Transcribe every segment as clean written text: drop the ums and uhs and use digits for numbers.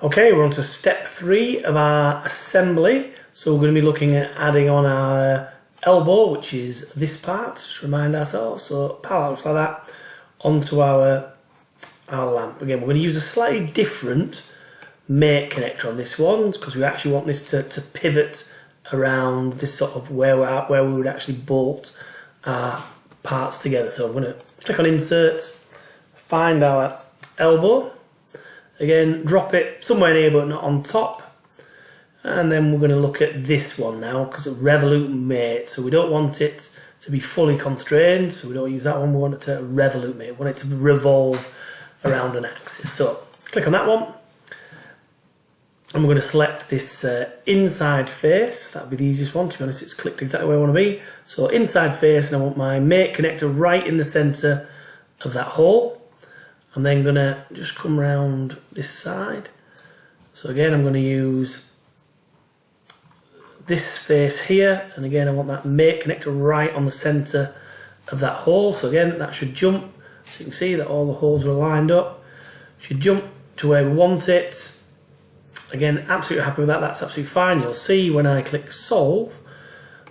Okay, we're on to step 3 of our assembly. So we're going to be looking at adding on our elbow, which is this part, just remind ourselves. So power looks like that onto our lamp. Again, we're going to use a slightly different mate connector on this one because we actually want this to pivot around this sort of where we're at, where we would actually bolt our parts together. So I'm going to click on insert, find our elbow. Again, drop it somewhere near but not on top. And then we're going to look at this one now because it's a revolute mate. So we don't want it to be fully constrained. So we don't use that one. We want it to revolute mate. We want it to revolve around an axis. So click on that one. And we're going to select this inside face. That'll be the easiest one. To be honest, it's clicked exactly where I want to be. So inside face, and I want my mate connector right in the centre of that hole. I'm then going to just come round this side. So again, I'm going to use this face here, and again I want that mate connector right on the centre of that hole. So again, that should jump. So you can see that all the holes are lined up. Should jump to where we want it. Again, absolutely happy with that. That's absolutely fine. You'll see when I click solve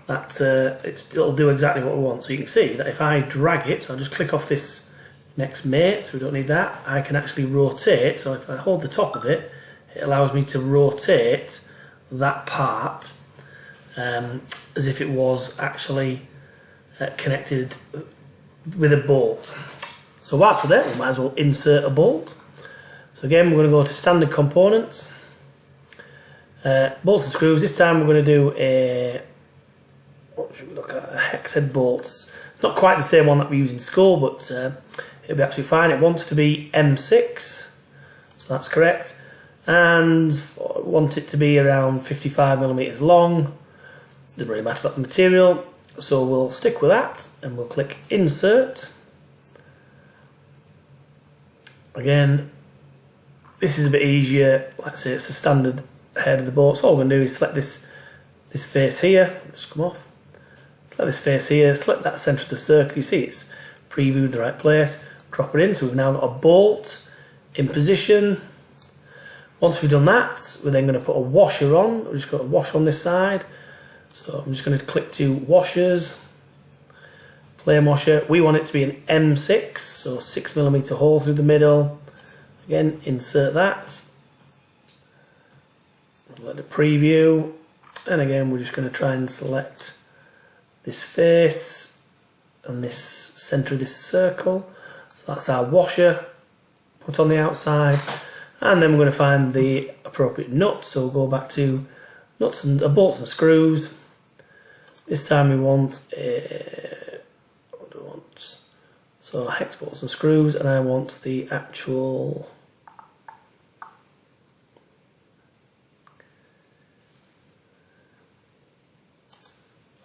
that it'll do exactly what we want. So you can see that if I drag it, so I'll just click off this next mate, so we don't need that. I can actually rotate, so if I hold the top of it, it allows me to rotate that part as if it was actually connected with a bolt. So whilst we're there, we might as well insert a bolt. So again, we're going to go to standard components, bolts and screws. This time we're going to do a, what should we look at, a hex head bolt. It's not quite the same one that we use in school, but it'll be absolutely fine. It wants to be M6, so that's correct, and I want it to be around 55mm long. Doesn't really matter about the material, so we'll stick with that and we'll click insert. Again, this is a bit easier. Like I say, it's a standard head of the bolt. So all we're going to do is select this face here. Just come off. Select this face here. Select that centre of the circle. You see it's previewed the right place. Drop it in. So we've now got a bolt in position. Once we've done that, we're then going to put a washer on. We've just got a washer on this side. So I'm just going to click to washers, plain washer. We want it to be an M6, so 6mm hole through the middle. Again, insert that. Let it preview. And again, we're just going to try and select this face and this centre of this circle. So that's our washer, put on the outside. And then we're going to find the appropriate nut. So we'll go back to nuts and bolts and screws. This time we want what do we want? So hex bolts and screws, and I want the actual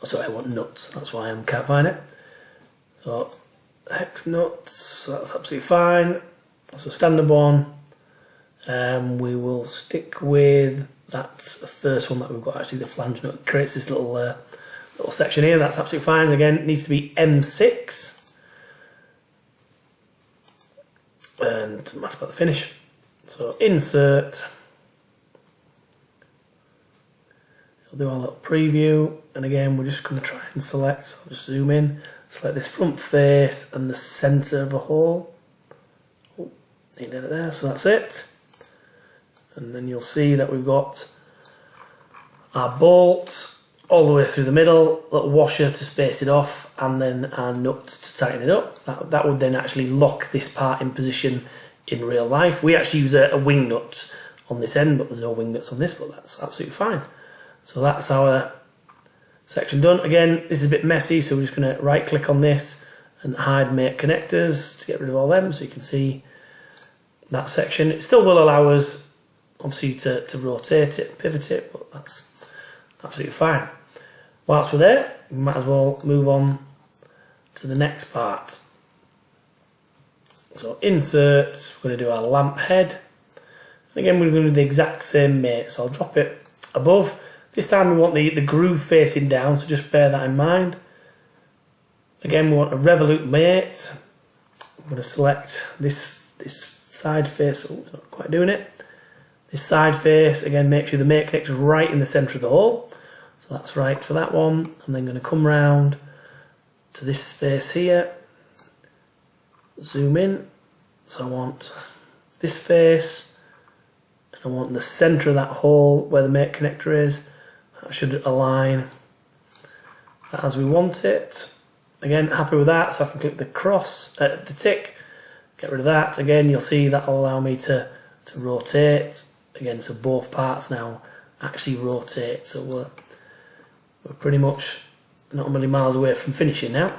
I want nuts. That's why I can't find it. So hex nuts. So that's absolutely fine. So standard one. We will stick with that's the first one that we've got. Actually, the flange nut creates this little section here. That's absolutely fine. Again, it needs to be M6, and that's about the finish. So insert. I'll do our little preview, and again, we're just going to try and select. I'll just zoom in. Select this front face and the centre of a hole. Oh, need it there. So that's it. And then you'll see that we've got our bolt all the way through the middle, little washer to space it off, and then our nut to tighten it up. That would then actually lock this part in position in real life. We actually use a wing nut on this end, but there's no wing nuts on this, but that's absolutely fine. So that's our section done. Again, this is a bit messy, so we're just going to right click on this and hide mate connectors to get rid of all them, so you can see that section. It still will allow us obviously to rotate it, pivot it, but that's absolutely fine. Whilst we're there, we might as well move on to the next part. So insert, we're going to do our lamp head. And again, we're going to do the exact same mate. So I'll drop it above. This time we want the groove facing down, so just bear that in mind. Again, we want a revolute mate. I'm going to select this side face. Oh, it's not quite doing it. This side face, again, make sure the mate connector is right in the centre of the hole. So that's right for that one. I'm then going to come round to this space here, zoom in. So I want this face, and I want the centre of that hole where the mate connector is. That should align that as we want it. Again, happy with that, so I can click the cross, the tick, get rid of that. Again, you'll see that'll allow me to rotate. Again, so both parts now actually rotate. So we're pretty much not a million miles away from finishing now.